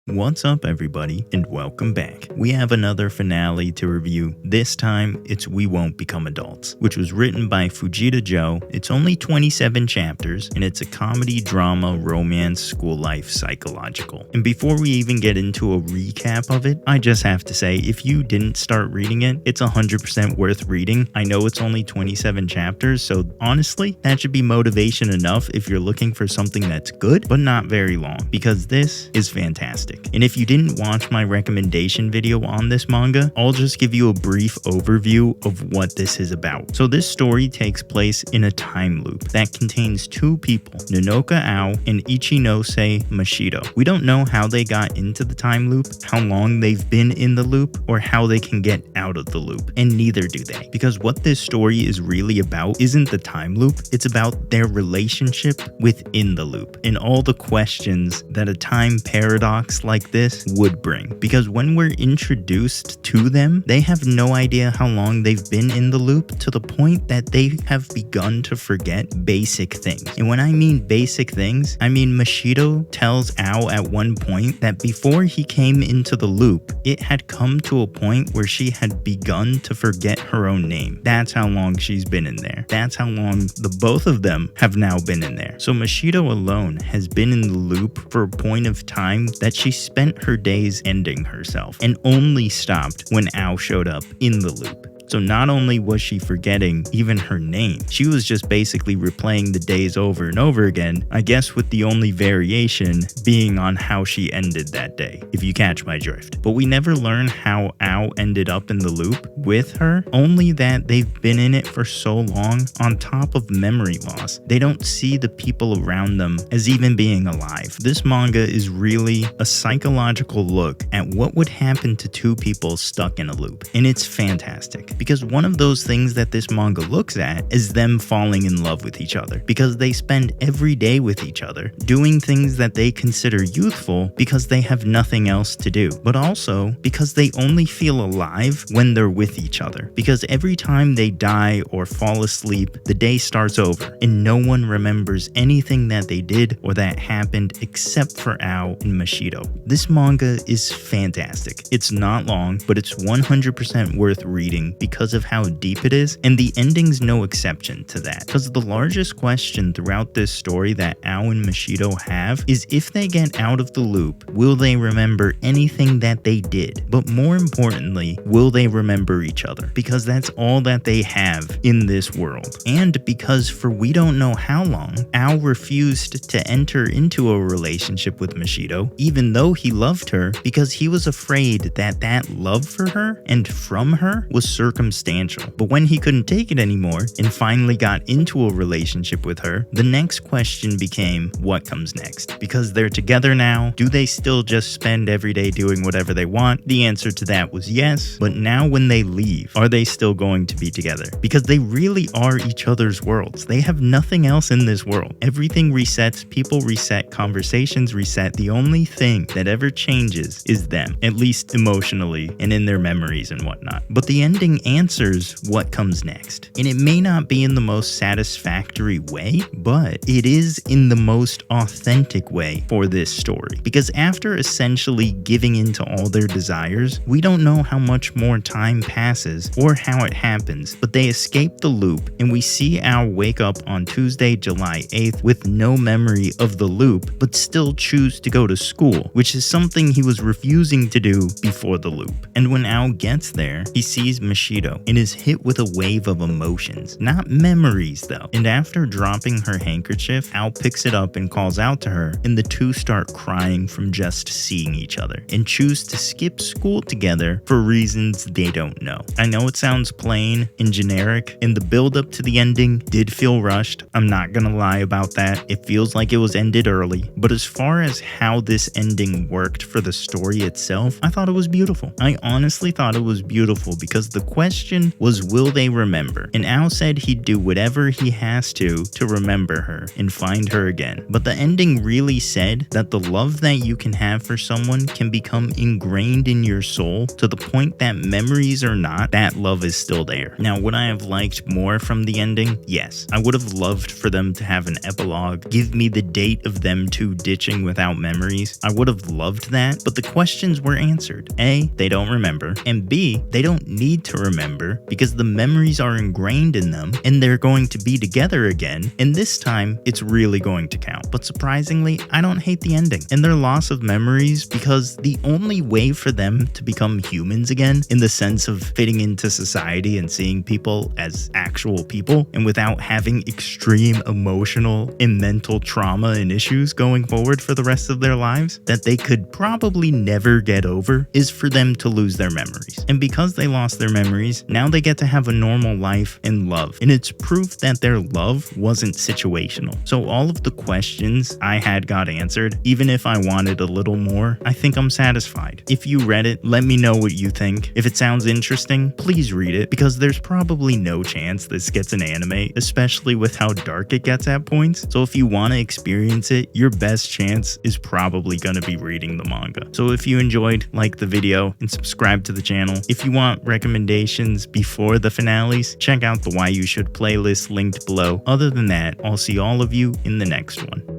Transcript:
What's up everybody, and welcome back. We have another finale to review. This time, it's We Won't Become Adults, which was written by Fujita Joe. It's only 27 chapters, and it's a comedy, drama, romance, school life, psychological. And before we even get into a recap of it, I just have to say, if you didn't start reading it, it's 100% worth reading. I know it's only 27 chapters, so honestly, that should be motivation enough if you're looking for something that's good, but not very long, because this is fantastic. And if you didn't watch my recommendation video on this manga, I'll just give you a brief overview of what this is about. So this story takes place in a time loop that contains two people, Nanoka Ao and Ichinose Mashido. We don't know how they got into the time loop, how long they've been in the loop, or how they can get out of the loop, and neither do they. Because what this story is really about isn't the time loop, it's about their relationship within the loop, and all the questions that a time paradox like this would bring. Because when we're introduced to them, they have no idea how long they've been in the loop, to the point that they have begun to forget basic things. And when I mean basic things, I mean Mashido tells Ao at one point that before he came into the loop, it had come to a point where she had begun to forget her own name. That's how long she's been in there. That's how long the both of them have now been in there. So Mashido alone has been in the loop for a point of time that she spent her days ending herself, and only stopped when Ao showed up in the loop. So not only was she forgetting even her name, she was just basically replaying the days over and over again, I guess with the only variation being on how she ended that day, if you catch my drift. But we never learn how Ao ended up in the loop with her, only that they've been in it for so long. On top of memory loss, they don't see the people around them as even being alive. This manga is really a psychological look at what would happen to two people stuck in a loop, and it's fantastic. Because one of those things that this manga looks at is them falling in love with each other, because they spend every day with each other, doing things that they consider youthful because they have nothing else to do, but also because they only feel alive when they're with each other. Because every time they die or fall asleep, the day starts over, and no one remembers anything that they did or that happened except for Ao and Mashido. This manga is fantastic. It's not long, but it's 100% worth reading because of how deep it is, and the ending's no exception to that. Because the largest question throughout this story that Ao and Mashido have is, if they get out of the loop, will they remember anything that they did? But more importantly, will they remember each other? Because that's all that they have in this world. And because for we don't know how long, Ao refused to enter into a relationship with Mashido, even though he loved her, because he was afraid that that love for her and from her was circumstantial. But when he couldn't take it anymore and finally got into a relationship with her, the next question became, what comes next? Because they're together now, do they still just spend every day doing whatever they want? The answer to that was yes, but now when they leave, are they still going to be together? Because they really are each other's worlds. They have nothing else in this world. Everything resets, people reset, conversations reset. The only thing that ever changes is them, at least emotionally and in their memories and whatnot. But the ending answers what comes next. And it may not be in the most satisfactory way, but it is in the most authentic way for this story. Because after essentially giving into all their desires, we don't know how much more time passes or how it happens, but they escape the loop, and we see Ao wake up on Tuesday, July 8th with no memory of the loop, but still choose to go to school, which is something he was refusing to do before the loop. And when Ao gets there, he sees Mashido and is hit with a wave of emotions, not memories though. And after dropping her handkerchief, Ao picks it up and calls out to her, and the two start crying from just seeing each other, and choose to skip school together for reasons they don't know. I know it sounds plain and generic, and the build up to the ending did feel rushed. I'm not gonna lie about that. It feels like it was ended early, but as far as how this ending worked for the story itself, I thought it was beautiful. I honestly thought it was beautiful because the question question was, will they remember? And Ao said he'd do whatever he has to remember her and find her again. But the ending really said that the love that you can have for someone can become ingrained in your soul to the point that memories or not, that love is still there. Now, would I have liked more from the ending? Yes. I would have loved for them to have an epilogue, give me the date of them two ditching without memories. I would have loved that, but the questions were answered. A, they don't remember, and B, they don't need to remember because the memories are ingrained in them and they're going to be together again, and this time it's really going to count. But surprisingly, I don't hate the ending and their loss of memories, because the only way for them to become humans again, in the sense of fitting into society and seeing people as actual people and without having extreme emotional and mental trauma and issues going forward for the rest of their lives that they could probably never get over, is for them to lose their memories. And because they lost their memories, now they get to have a normal life and love, and it's proof that their love wasn't situational. So all of the questions I had got answered. Even if I wanted a little more, I think I'm satisfied. If you read it, let me know what you think. If it sounds interesting, please read it, because there's probably no chance this gets an anime, especially with how dark it gets at points. So if you want to experience it, your best chance is probably going to be reading the manga. So if you enjoyed, like the video and subscribe to the channel. If you want recommendations before the finales, check out the Why You Should playlist linked below. Other than that, I'll see all of you in the next one.